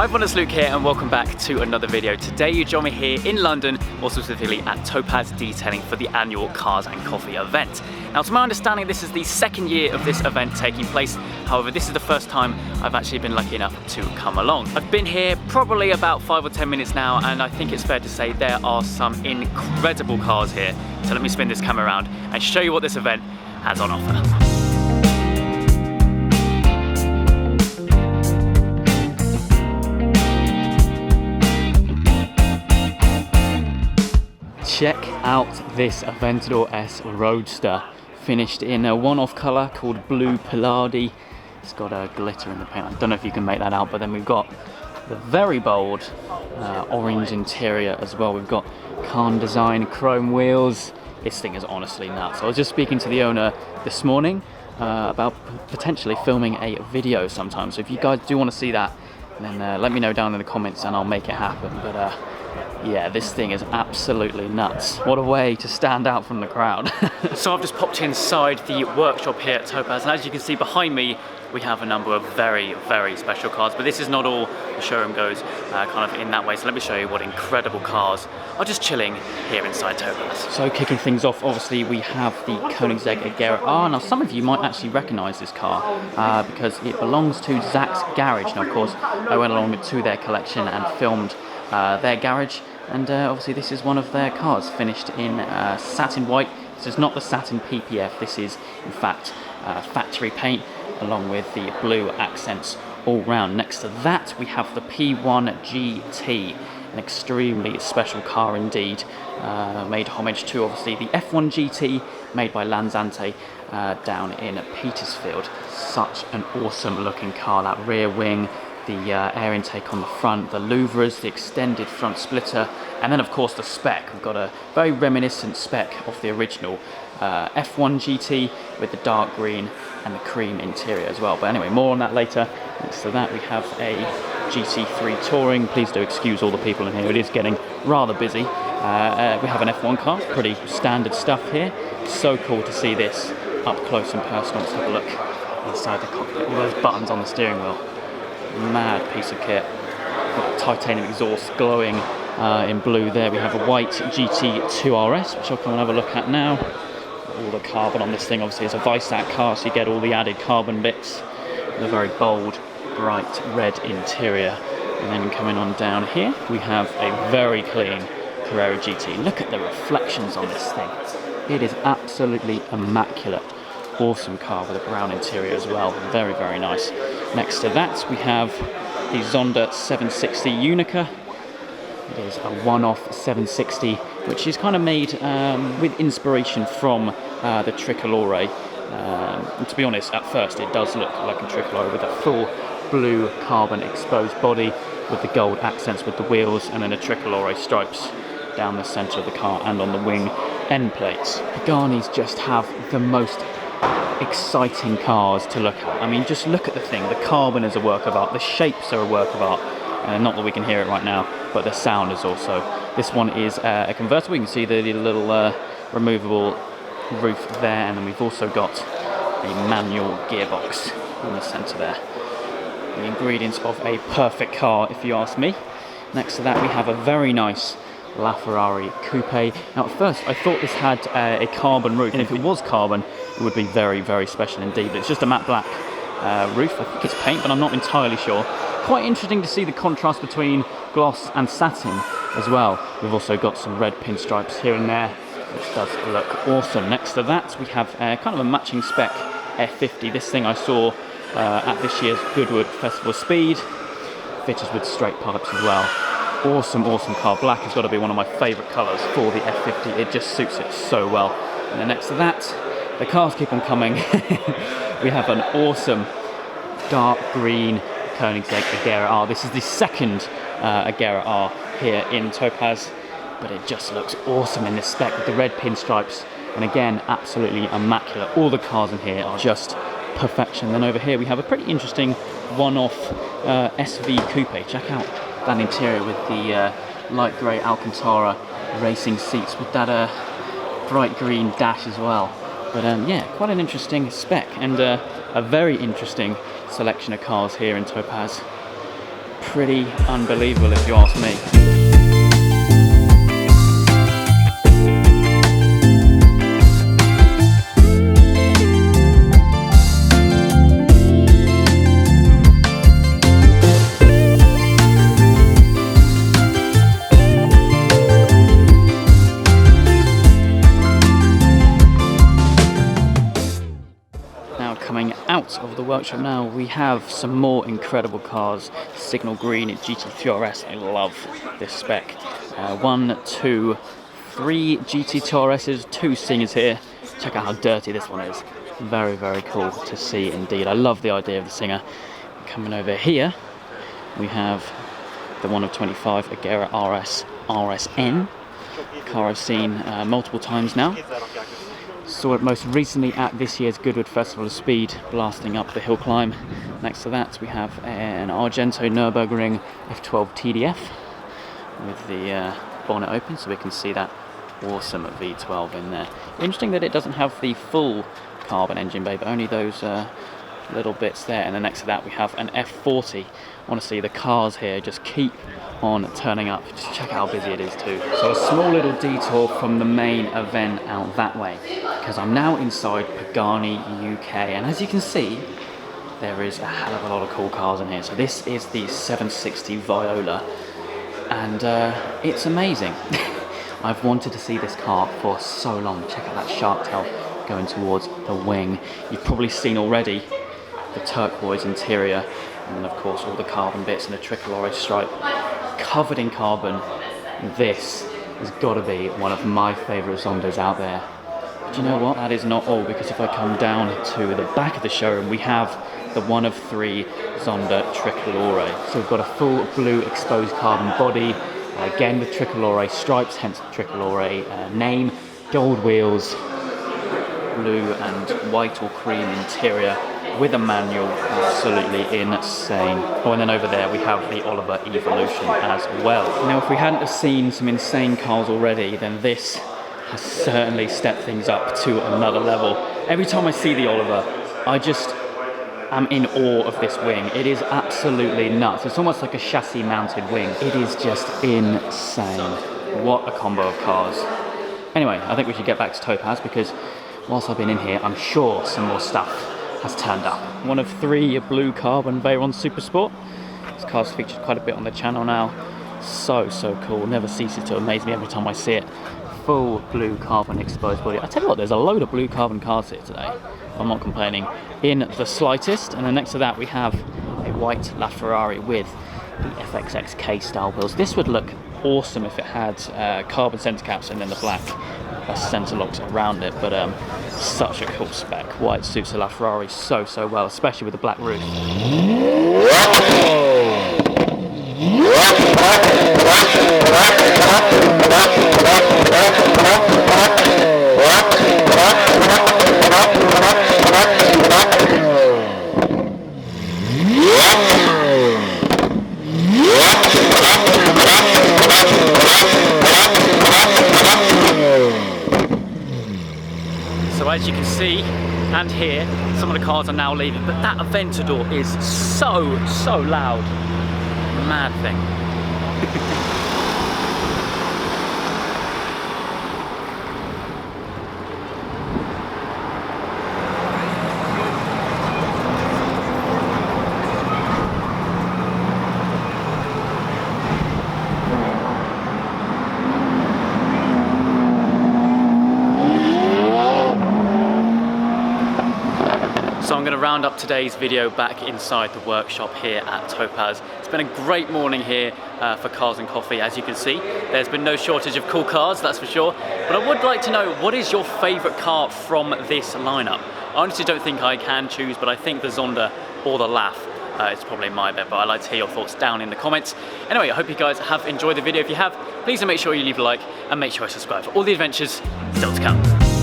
Hi everyone, it's Luke here and welcome back to another video. Today you join me here in London, more specifically at Topaz Detailing for the annual Cars and Coffee event. Now to my understanding this is the second year of this event taking place, however this is the first time I've actually been lucky enough to come along. I've been here probably about 5 or 10 minutes now and I think it's fair to say there are some incredible cars here. So let me spin this camera around and show you what this event has on offer. Check out this Aventador Roadster, finished in a one-off colour called Blue Palladi. It's got a glitter in the paint. I don't know if you can make that out, but then we've got the very bold orange interior as well. We've got Khan design, chrome wheels. This thing is honestly nuts. I was just speaking to the owner this morning about potentially filming a video sometime. So if you guys do want to see that, then let me know down in the comments and I'll make it happen. But yeah, this thing is absolutely nuts. What a way to stand out from the crowd. So I've just popped inside the workshop here at Topaz, and as you can see behind me, we have a number of very, very special cars, but this is not all the showroom goes kind of in that way. So let me show you what incredible cars are just chilling here inside Topaz. So kicking things off, obviously we have the Koenigsegg Agera R. Now some of you might actually recognise this car because it belongs to Zach's garage. Now of course I went along to their collection and filmed their garage, and obviously this is one of their cars finished in satin white. This is not the satin PPF, this is in fact factory paint along with the blue accents all round. Next to that we have the P1 GT, an extremely special car indeed, made homage to obviously the F1 GT made by Lanzante down in Petersfield. Such an awesome looking car, that rear wing, the air intake on the front, the louvres, the extended front splitter, and then of course the spec. We've got a very reminiscent spec of the original F1 GT with the dark green and the cream interior as well. But anyway, more on that later. Next to that we have a GT3 Touring. Please do excuse all the people in here, it is getting rather busy. We have an F1 car, pretty standard stuff here. So cool to see this up close and personal. Let's have a look inside the cockpit. All those buttons on the steering wheel. Mad piece of kit. Got titanium exhaust glowing in blue there. We have a white GT2 RS, which I'll come and have a look at now. All the carbon on this thing, obviously it's a Weissach car, so you get all the added carbon bits. The very bold, bright red interior. And then coming on down here, we have a very clean Carrera GT. Look at the reflections on this thing. It is absolutely immaculate. Awesome car with a brown interior as well. Very, very nice. Next to that, we have the Zonda 760 Unica. It is a one-off 760, which is kind of made with inspiration from the Tricolore. To be honest, at first it does look like a Tricolore with a full blue carbon exposed body with the gold accents with the wheels and then the Tricolore stripes down the centre of the car and on the wing end plates. Pagani's just have the most exciting cars to look at. I mean, just look at the thing. The carbon is a work of art, the shapes are a work of art. Not that we can hear it right now, but the sound is also. This one is a convertible. You can see the little removable roof there, and then we've also got a manual gearbox in the centre there. The ingredients of a perfect car, if you ask me. Next to that, we have a very nice LaFerrari Coupe. Now at first I thought this had a carbon roof, and if it was carbon it would be very, very special indeed, but it's just a matte black roof. I think it's paint, but I'm not entirely sure. Quite interesting to see the contrast between gloss and satin as well. We've also got some red pinstripes here and there, which does look awesome. Next to that we have kind of a matching spec F50. This thing I saw at this year's Goodwood Festival Speed, fitted with straight pipes as well. Awesome, awesome car. Black has got to be one of my favourite colours for the F50. It just suits it so well. And then next to that, the cars keep on coming. We have an awesome dark green Koenigsegg Agera R. This is the second Agera R here in Topaz, but it just looks awesome in this spec with the red pinstripes. And again, absolutely immaculate. All the cars in here are just perfection. Then over here we have a pretty interesting one-off SV Coupe. Check out that interior with the light grey Alcantara racing seats with that bright green dash as well. But yeah, quite an interesting spec and a very interesting selection of cars here in Topaz. pretty unbelievable if you ask me. Coming out of the workshop now, we have some more incredible cars. Signal green GT3RS, I love this spec. 1, 2, 3 GT2RSs, 2 Singers here. Check out how dirty this one is. Very, very cool to see indeed. I love the idea of the Singer. Coming over here, we have the 1 of 25 Agera RS RSN. Car I've seen multiple times now. Saw it most recently at this year's Goodwood Festival of Speed, blasting up the hill climb. Next to that we have an Argento Nürburgring F12 TDF with the bonnet open so we can see that awesome V12 in there. Interesting that it doesn't have the full carbon engine bay, but only those little bits there. And then next to that we have an F40. Honestly, the cars here just keep on turning up. Just check out how busy it is too. So a small little detour from the main event out that way, because I'm now inside Pagani UK, and as you can see, there is a hell of a lot of cool cars in here. So this is the 760 Viola, and it's amazing. I've wanted to see this car for so long. Check out that shark tail going towards the wing. You've probably seen already the turquoise interior, and then of course all the carbon bits and the tricolore stripe covered in carbon. This has got to be one of my favourite Zondas out there. But you know what? That is not all, because if I come down to the back of the showroom, we have the 1 of 3 Zonda Tricolore. So we've got a full blue exposed carbon body, again with tricolore stripes, hence Tricolore name, gold wheels, blue and white or cream interior, with a manual. Absolutely insane. Oh, and then over there we have the Oliver Evolution as well. Now, if we hadn't have seen some insane cars already, then this has certainly stepped things up to another level. Every time I see the Oliver, I just am in awe of this wing. It is absolutely nuts. It's almost like a chassis mounted wing. It is just insane. What a combo of cars. Anyway, I think we should get back to Topaz, because whilst I've been in here, I'm sure some more stuff has turned up. 1 of 3 blue carbon Veyron Super Sport. This car's featured quite a bit on the channel now. So cool. Never ceases to amaze me every time I see it. Full blue carbon exposed body. I tell you what, there's a load of blue carbon cars here today. I'm not complaining in the slightest. And then next to that we have a white LaFerrari with the FXXK style wheels. This would look awesome if it had carbon centre caps and then the black centre locks around it, but such a cool spec. White suits the LaFerrari so well, especially with the black roof. So as you can see and hear, some of the cars are now leaving, but that Aventador is so loud. Mad thing. So I'm going to round up today's video back inside the workshop here at Topaz. It's been a great morning here for Cars and Coffee. As you can see, there's been no shortage of cool cars, that's for sure. But I would like to know, what is your favourite car from this lineup? I honestly don't think I can choose, but I think the Zonda or the LAF is probably my bet, but I'd like to hear your thoughts down in the comments. Anyway, I hope you guys have enjoyed the video. If you have, please make sure you leave a like and make sure you subscribe for all the adventures still to come.